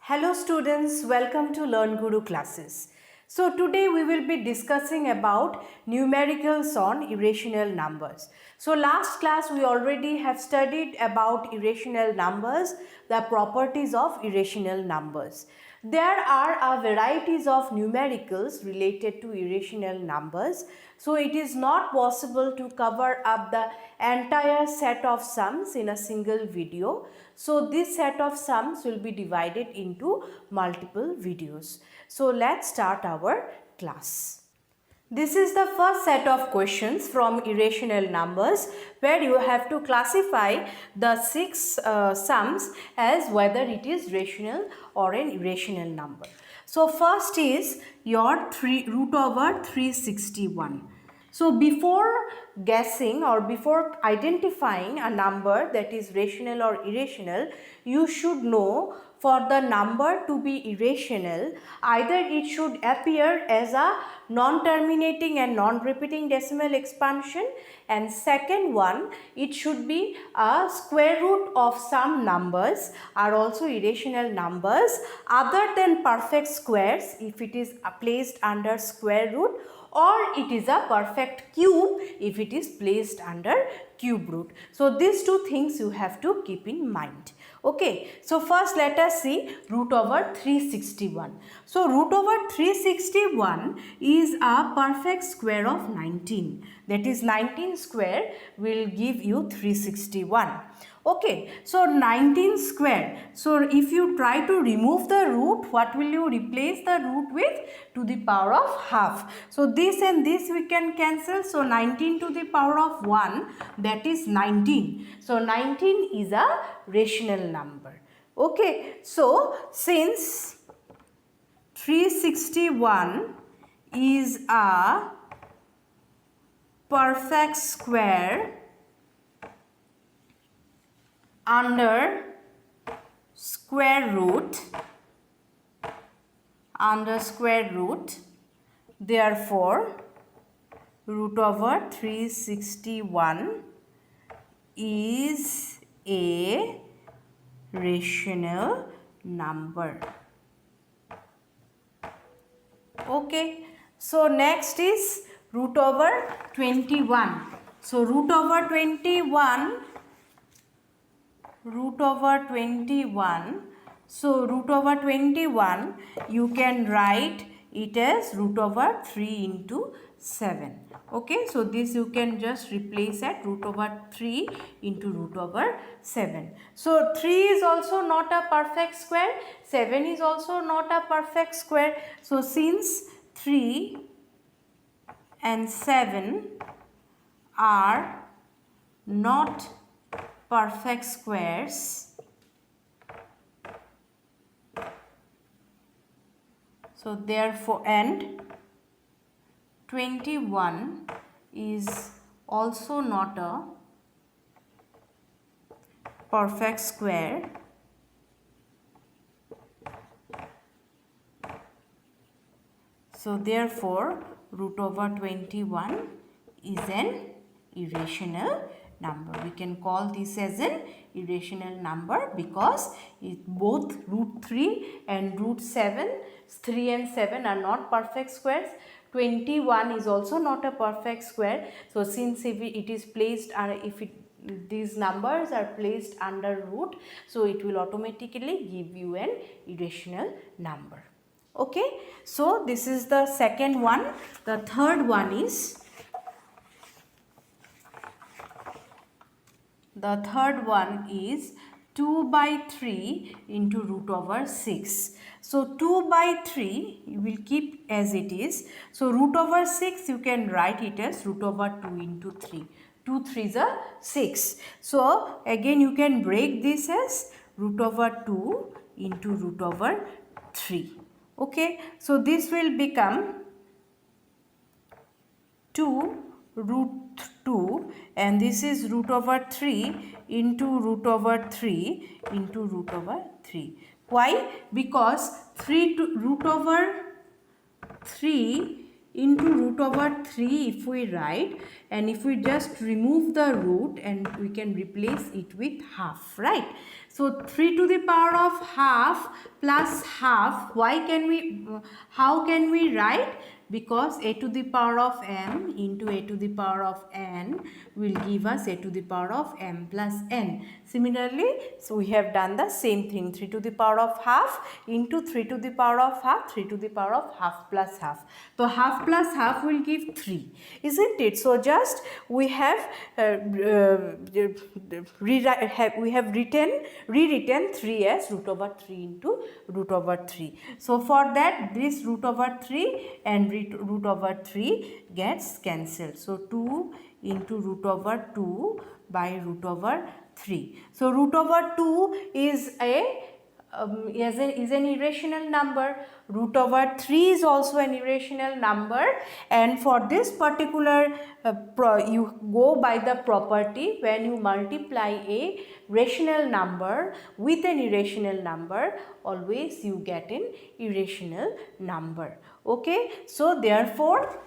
Hello students, welcome to LearnGuru Classes. So today we will be discussing about numericals on irrational numbers. So last class we already have studied about irrational numbers, the properties of irrational numbers. There are varieties of numericals related to irrational numbers. So it is not possible to cover up the entire set of sums in a single video. So this set of sums will be divided into multiple videos. So let's start our class. This is the first set of questions from irrational numbers where you have to classify the six sums as whether it is rational or an irrational number. So first is your root over 361. So before guessing or before identifying a number that is rational or irrational, you should know for the number to be irrational, either it should appear as a non-terminating and non-repeating decimal expansion, and second one, it should be a square root of some numbers are also irrational numbers other than perfect squares if it is placed under square root, or it is a perfect cube if it is placed under cube root. So these two things you have to keep in mind. Okay, so first let us see root over 361. So root over 361 is a perfect square of 19. That is 19 square will give you 361. Okay, so 19 square. So if you try to remove the root, what will you replace the root with? To the power of half. So this and this we can cancel. So 19 to the power of 1, that is 19. So 19 is a rational number. Okay, so since 361 is a perfect square under square root, therefore root over 361 is a rational number. Okay, so next is root over 21. So root over 21, so root over 21 you can write it as root over 3 into 7. Okay, so this you can just replace at root over 3 into root over 7. So 3 is also not a perfect square, 7 is also not a perfect square. So since 3 and 7 are not perfect squares, so therefore, and 21 is also not a perfect square, so therefore root over 21 is an irrational number. We can call this as an irrational number because both root 3 and root 7, 3 and 7 are not perfect squares. 21 is also not a perfect square. So since if it is placed, these numbers are placed under root, so it will automatically give you an irrational number. Okay, so this is the second one. The third one is 2 by 3 into root over 6. So 2 by 3 you will keep as it is. So root over 6 you can write it as root over 2 into 3. 2 3s are 6. So again you can break this as root over 2 into root over 3. Okay, so this will become 2 root 2 and this is root over 3 into root over 3 into root over 3. Why? Because root over 3 into root over 3 if we write, and if we just remove the root and we can replace it with half, right? So 3 to the power of half plus half, how can we write? Because a to the power of m into a to the power of n will give us a to the power of m plus n. Similarly, so we have done the same thing, 3 to the power of half into 3 to the power of half, 3 to the power of half plus half. So half plus half will give 3, isn't it? So just we have rewritten 3 as root over 3 into root over 3. So for that, this root over 3 and root over 3 gets cancelled. So 2 into root over 2 by root over 3. So root over 2 is an irrational number. Root over 3 is also an irrational number, and for this particular you go by the property, when you multiply a rational number with an irrational number, always you get an irrational number. Okay, so therefore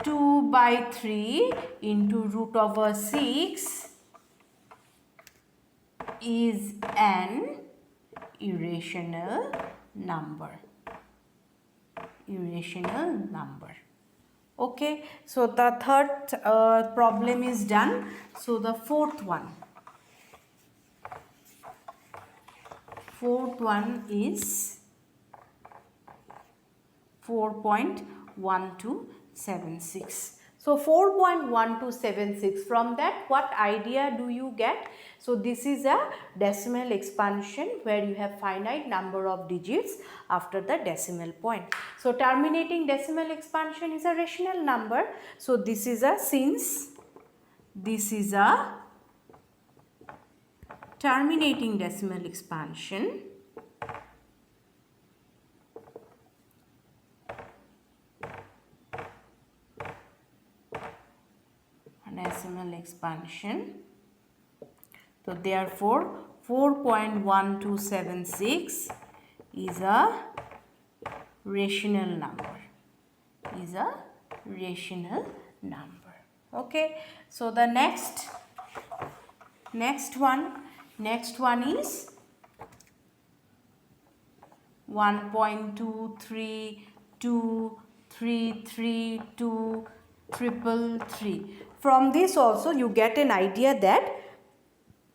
2 by 3 into root over 6 is an irrational number. Okay, so the third problem is done. So the fourth one is 4.1276. So 4.1276, from that what idea do you get? So this is a decimal expansion where you have finite number of digits after the decimal point. So terminating decimal expansion is a rational number. So this is a, since this is a terminating decimal expansion, so therefore 4.1276 is a rational number. Okay, so the next one is 1.23233233. From this also you get an idea that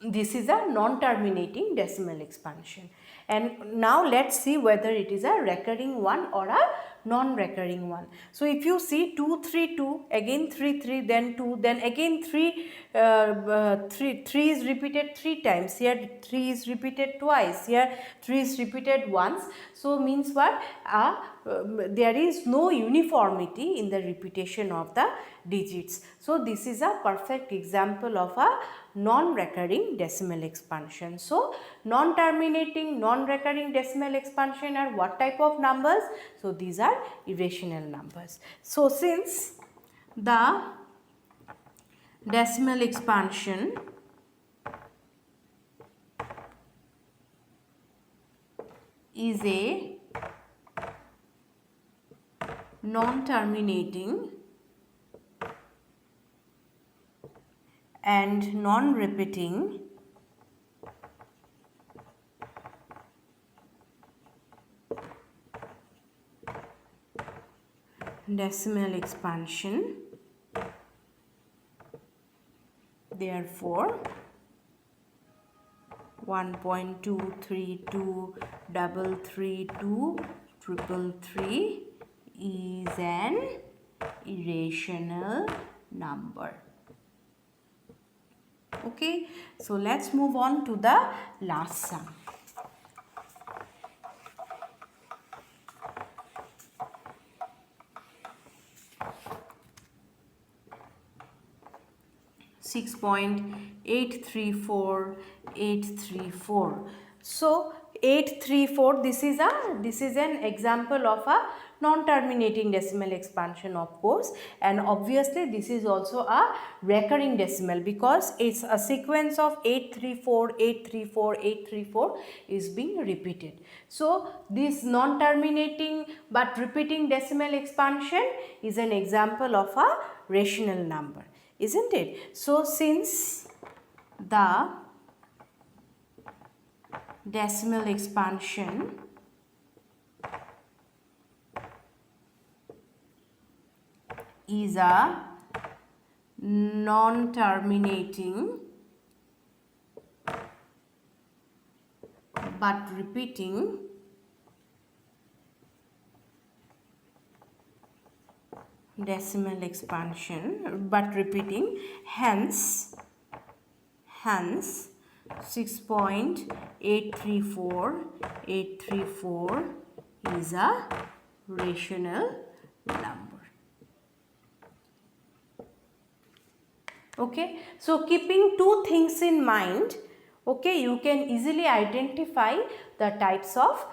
this is a non-terminating decimal expansion. And now let's see whether it is a recurring one or a non-recurring one. So if you see 2, 3, 2, again 3, 3, then 2, then again 3 is repeated 3 times. Here 3 is repeated twice. Here 3 is repeated once. So means what? There is no uniformity in the repetition of the digits. So this is a perfect example of a non-recurring decimal expansion. So non-terminating, non-recurring decimal expansion are what type of numbers? So these are irrational numbers. So since the decimal expansion is a non-terminating and non-repeating decimal expansion, therefore 1.23233233 is an irrational number. Okay, so let's move on to the last sum. $6.834834. So 834, this is an example of a non-terminating decimal expansion, of course, and obviously this is also a recurring decimal because it's a sequence of 834, 834, 834 is being repeated. So this non-terminating but repeating decimal expansion is an example of a rational number, isn't it? So since the decimal expansion is a non-terminating but repeating decimal expansion but repeating, hence 6.834834 is a rational number. Okay, so keeping two things in mind, okay, you can easily identify the types of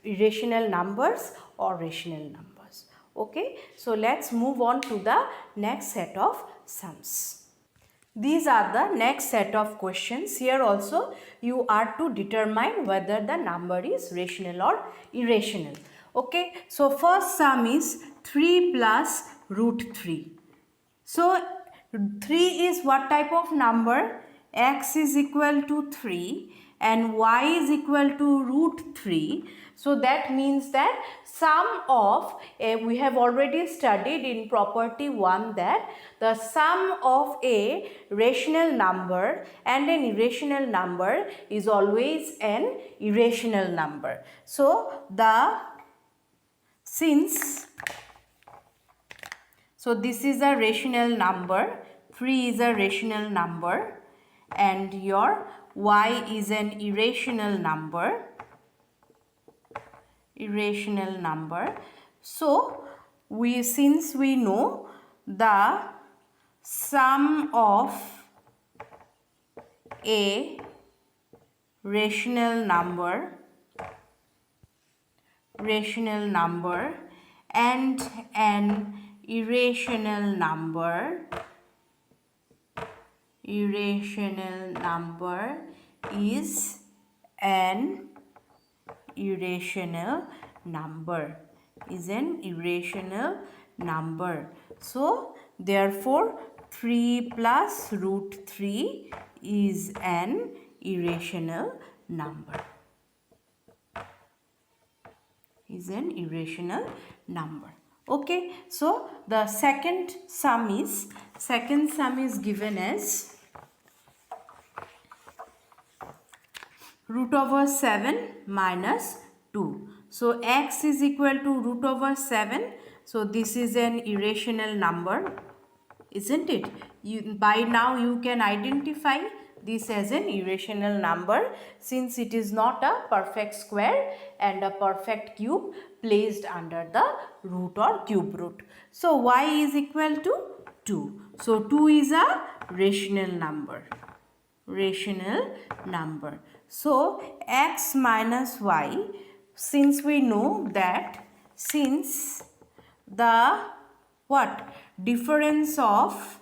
irrational numbers or rational numbers. Okay, so let's move on to the next set of sums. These are the next set of questions. Here also you are to determine whether the number is rational or irrational. Okay, so first sum is 3 plus root 3. So 3 is what type of number? X is equal to 3 and y is equal to root 3. So that means that sum of, we have already studied in property 1 that the sum of a rational number and an irrational number is always an irrational number. So so this is a rational number, 3 is a rational number and your y is an irrational number. So since we know the sum of a rational number and an irrational number is an irrational number. So therefore 3 plus root 3 is an irrational number. Okay, so the second sum is given as root over 7 minus 2. So x is equal to root over 7. So this is an irrational number, isn't it? By now you can identify this as an irrational number since it is not a perfect square and a perfect cube placed under the root or cube root. So y is equal to 2. So 2 is a rational number. So x minus y, since we know that since the difference of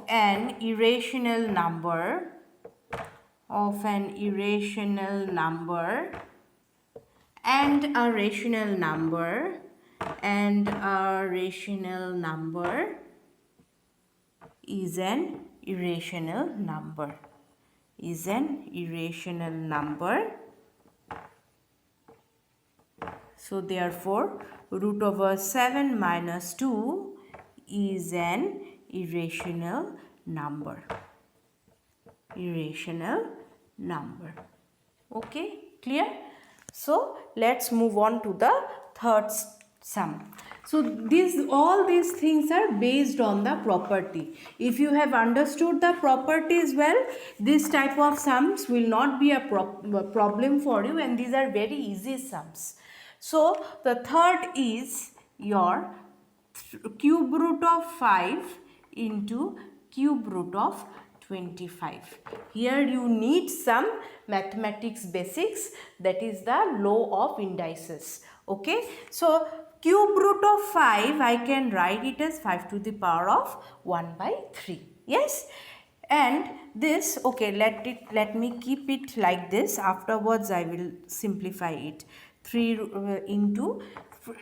an irrational number and a rational number is an irrational number. So therefore root over 7 minus 2 is an irrational number. Okay, clear? So let's move on to the third sum. So all these things are based on the property. If you have understood the properties well, this type of sums will not be a problem for you, and these are very easy sums. So the third is your cube root of 5 into cube root of 25. Here you need some mathematics basics, that is the law of indices. Okay, so cube root of 5, I can write it as 5 to the power of 1 by 3. Yes, and this, okay, let me keep it like this. Afterwards I will simplify it. 3 into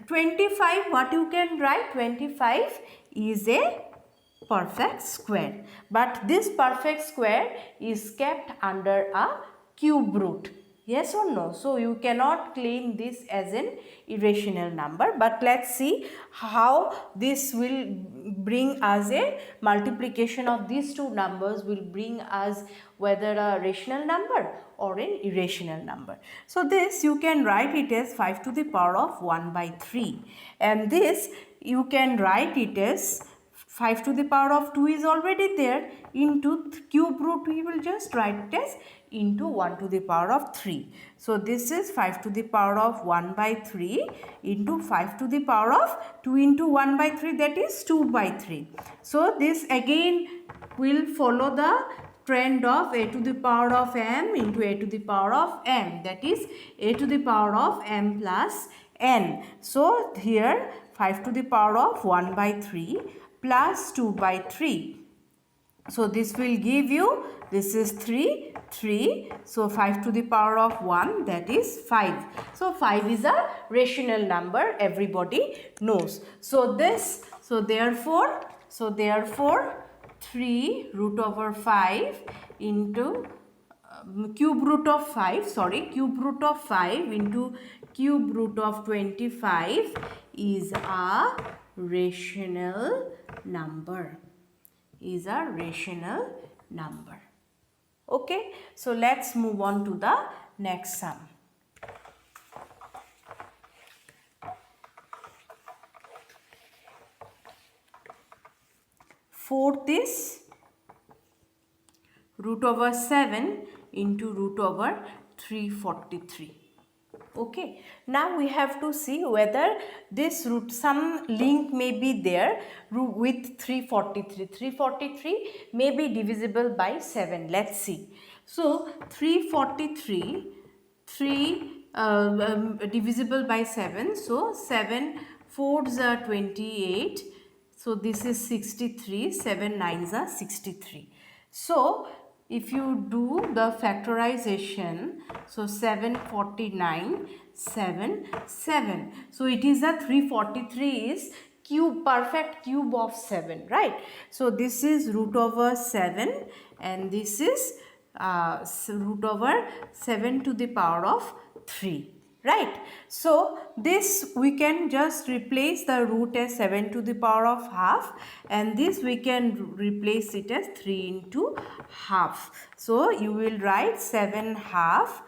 25, what you can write? 25 is a perfect square, but this perfect square is kept under a cube root. Yes or no? So you cannot claim this as an irrational number, but let's see how this will bring us a multiplication of these two numbers will bring us whether a rational number or an irrational number. So this you can write it as 5 to the power of 1 by 3, and this you can write it as 5 to the power of 2 is already there, into cube root we will just write it as into 1 to the power of 3. So this is 5 to the power of 1 by 3 into 5 to the power of 2 into 1 by 3, that is 2 by 3. So this again will follow the trend of a to the power of m into a to the power of m, that is a to the power of m plus n. So here 5 to the power of 1 by 3 plus 2 by 3. So this will give you, this is 3, 3. So 5 to the power of 1, that is 5. So 5 is a rational number, everybody knows. So this, so therefore 3 root over 5 into cube root of 5 into cube root of 25 is a rational number, Okay, so let's move on to the next sum. Fourth is root over 7 into root over 343. Okay, now we have to see whether this root, some link may be there with 343. 343 may be divisible by 7. Let's see. So 343, divisible by 7. So 7 4s are 28. So this is 63. 7 9s are 63. So if you do the factorization, so 749, 7, 7. So it is a 343 is cube, perfect cube of 7, right? So this is root over 7 and this is root over 7 to the power of 3. Right, so this we can just replace the root as 7 to the power of half, and this we can replace it as 3 into half. So you will write 7 half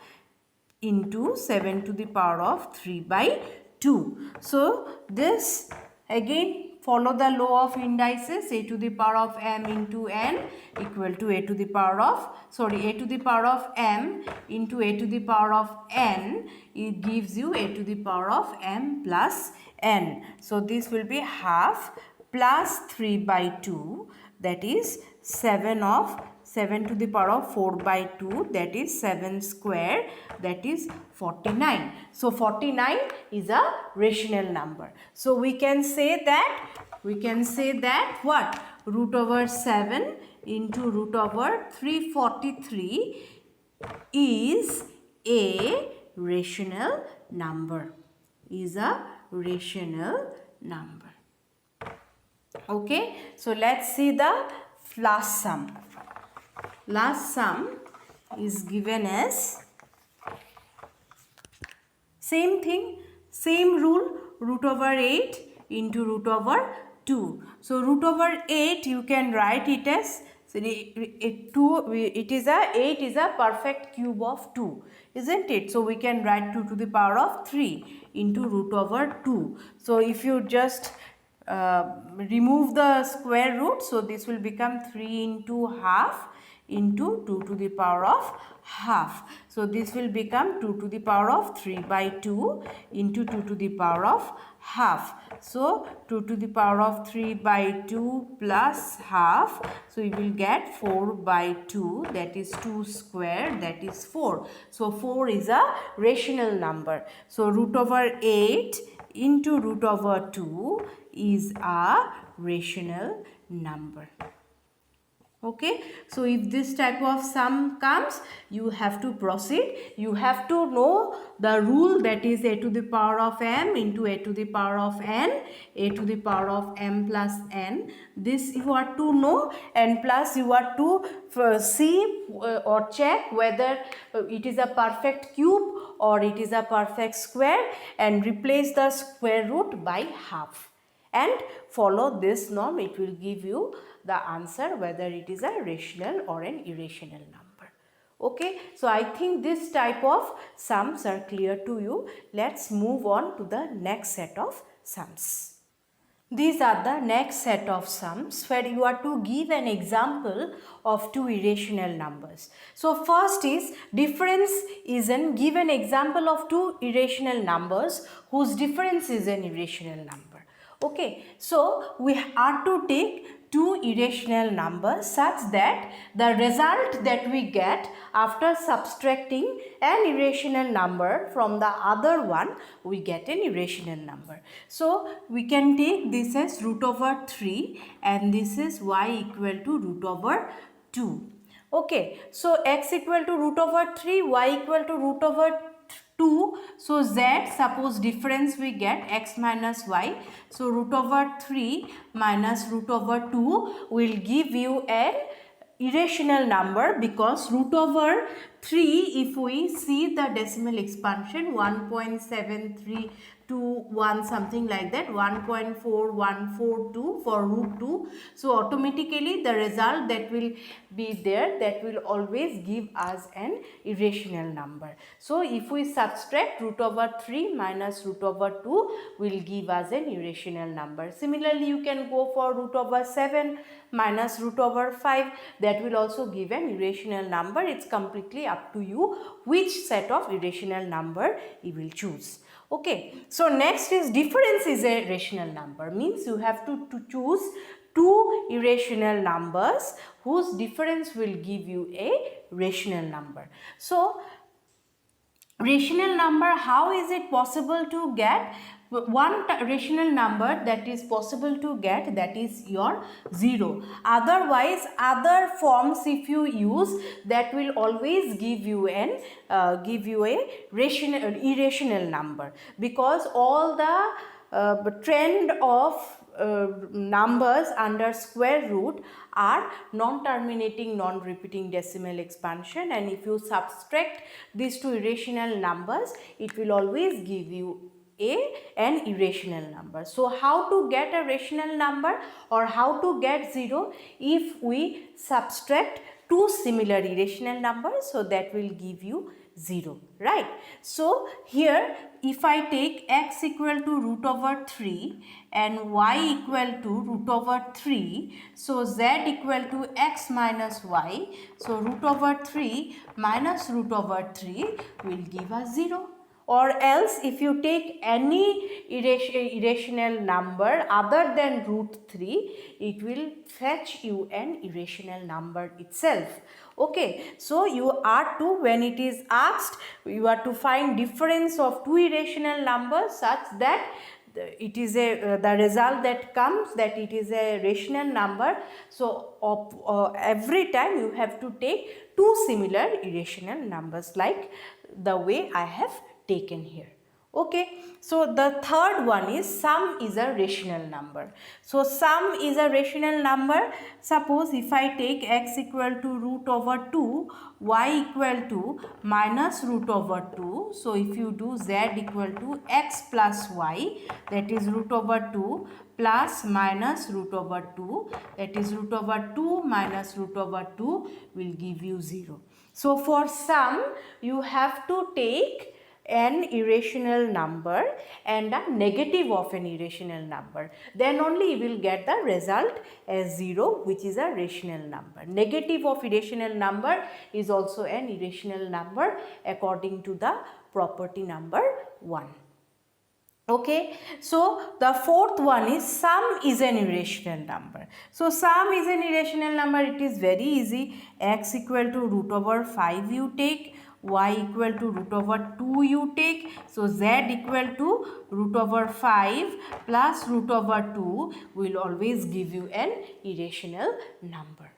into 7 to the power of 3 by 2. So this again follow the law of indices, a to the power of m into n equal to a to the power of, a to the power of m into a to the power of n, it gives you a to the power of m plus n. So this will be half plus 3 by 2, that is 7 to the power of 4 by 2, that is 7 square, that is 49. So 49 is a rational number. So we can say that what? Root over 7 into root over 343 is a rational number. Okay, so let's see the last sum. Last sum is given as same thing, same rule, root over 8 into root over 2. So root over 8 you can write it as 8 is a perfect cube of 2, isn't it? So we can write 2 to the power of 3 into root over 2. So if you just remove the square root, so this will become 3 into half into 2 to the power of half. So this will become 2 to the power of 3 by 2 into 2 to the power of half. So 2 to the power of 3 by 2 plus half. So you will get 4 by 2, that is 2 square, that is 4. So 4 is a rational number. So root over 8 into root over 2 is a rational number. Okay, so if this type of sum comes, you have to proceed. You have to know the rule, that is a to the power of m into a to the power of n, a to the power of m plus n. This you are to know, and plus you are to see or check whether it is a perfect cube or it is a perfect square, and replace the square root by half. And follow this norm, it will give you the answer whether it is a rational or an irrational number. Okay, so I think this type of sums are clear to you. Let's move on to the next set of sums. These are the next set of sums where you are to give an example of two irrational numbers. So first is difference is an, give an example of two irrational numbers whose difference is an irrational number. Okay, so we are to take two irrational numbers such that the result that we get after subtracting an irrational number from the other one, we get an irrational number. So we can take this as root over 3 and this is y equal to root over 2. Okay, so x equal to root over 3, y equal to root over 2. So z, suppose difference we get x minus y. So root over 3 minus root over 2 will give you an irrational number, because root over 3, if we see the decimal expansion 1.7321 something like that, 1.4142 for root 2. So automatically the result that will be there, that will always give us an irrational number. So if we subtract root over 3 minus root over 2 will give us an irrational number. Similarly, you can go for root over 7 minus root over 5, that will also give an irrational number. It's completely up to you which set of irrational number you will choose. Okay, so next is difference is a rational number, means you have to choose two irrational numbers whose difference will give you a rational number. So rational number, how is it possible to get? One rational number that is possible to get, that is your 0. Otherwise, other forms if you use, that will always give you an irrational number, because all the trend of numbers under square root are non-terminating, non-repeating decimal expansion, and if you subtract these two irrational numbers, it will always give you an irrational number. So how to get a rational number or how to get 0? If we subtract two similar irrational numbers, so that will give you 0, right? So here if I take x equal to root over 3 and y equal to root over 3, so z equal to x minus y, so root over 3 minus root over 3 will give us 0. Or else if you take any irrational number other than root 3, it will fetch you an irrational number itself. Okay, so you are to, when it is asked, you are to find difference of two irrational numbers such that it is the result that comes, that it is a rational number. So every time you have to take two similar irrational numbers like the way I have taken here. Okay, so the third one is sum is a rational number. So sum is a rational number. Suppose if I take x equal to root over 2, y equal to minus root over 2. So if you do z equal to x plus y, that is root over 2 plus minus root over 2, that is root over 2 minus root over 2 will give you 0. So for sum you have to take an irrational number and a negative of an irrational number, then only you will get the result as 0, which is a rational number. Negative of irrational number is also an irrational number according to the property number 1. Okay, so the fourth one is sum is an irrational number. So sum is an irrational number. It is very easy. X equal to root over 5 you take, y equal to root over 2 you take. So z equal to root over 5 plus root over 2 will always give you an irrational number.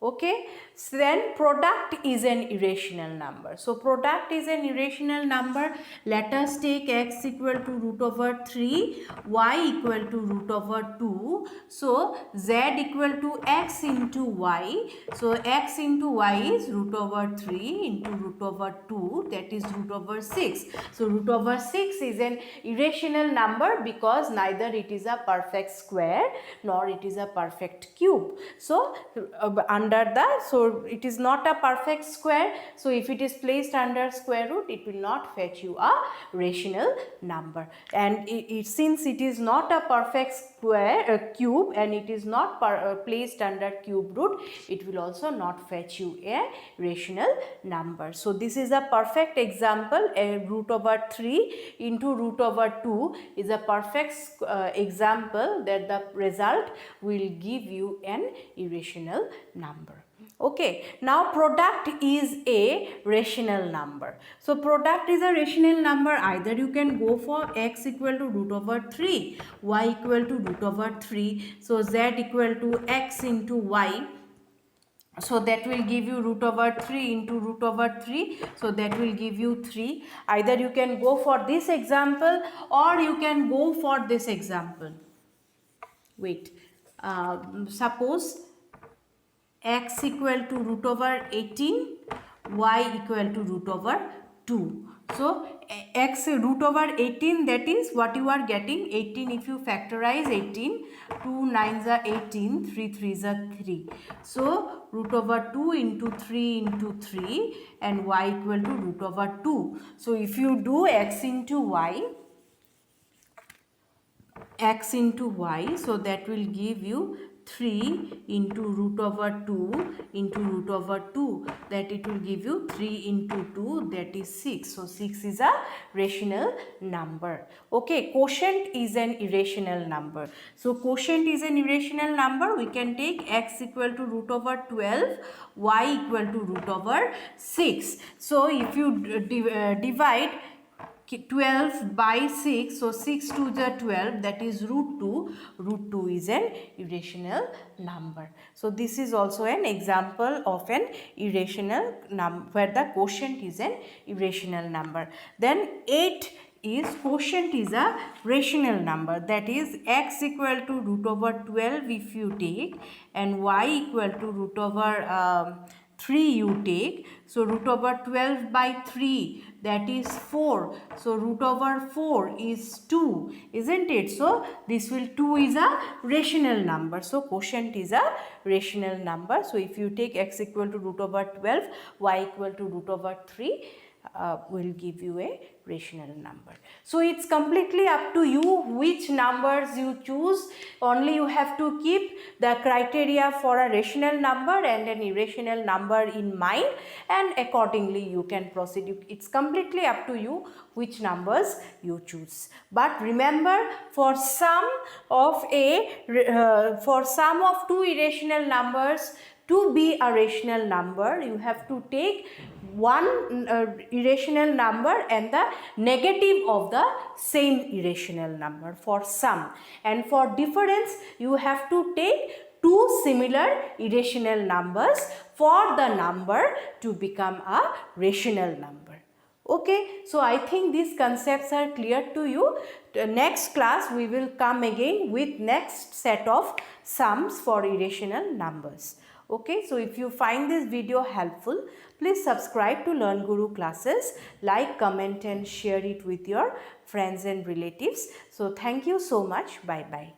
Okay, so then product is an irrational number. So product is an irrational number. Let us take x equal to root over 3, y equal to root over 2. So z equal to x into y. So x into y is root over 3 into root over 2, that is root over 6. So root over 6 is an irrational number because neither it is a perfect square nor it is a perfect cube. So so it is not a perfect square, so if it is placed under square root, it will not fetch you a rational number. And since it is not a perfect square cube and it is not placed under cube root, it will also not fetch you a rational number. So this is a perfect example. Root over 3 into root over 2 is a perfect example that the result will give you an irrational number. Okay, now product is a rational number. So product is a rational number. Either you can go for x equal to root over 3, y equal to root over 3. So z equal to x into y. So that will give you root over 3 into root over 3. So that will give you 3. Either you can go for this example or you can go for this example. Wait, suppose x equal to root over 18, y equal to root over 2. So x root over 18, that is what you are getting. 18, if you factorize 18, 2 9s are 18, 3 3s are 3. So root over 2 into 3 into 3 and y equal to root over 2. So if you do x into y, so that will give you 3 into root over 2 into root over 2, that it will give you 3 into 2, that is 6. So 6 is a rational number. Okay, quotient is an irrational number. So quotient is an irrational number. We can take x equal to root over 12, y equal to root over 6. So if you divide 12 by 6, so 6 to the 12, that is root 2. Root 2 is an irrational number. So this is also an example of an irrational number where the quotient is an irrational number. Then 8 is quotient is a rational number, that is x equal to root over 12 if you take and y equal to root over 3 you take. So root over 12 by 3, that is 4. So root over 4 is 2, isn't it? So this will 2 is a rational number. So quotient is a rational number. So if you take x equal to root over 12, y equal to root over 3, will give you a rational number. So it's completely up to you which numbers you choose. Only you have to keep the criteria for a rational number and an irrational number in mind, and accordingly you can proceed. It's completely up to you which numbers you choose. But remember, for sum of two irrational numbers to be a rational number, you have to take one irrational number and the negative of the same irrational number for sum, and for difference you have to take two similar irrational numbers for the number to become a rational number. Okay, so I think these concepts are clear to you. Next class we will come again with next set of sums for irrational numbers. Okay, so if you find this video helpful, please subscribe to LearnGuru Classes, like, comment and share it with your friends and relatives. So thank you so much. Bye bye.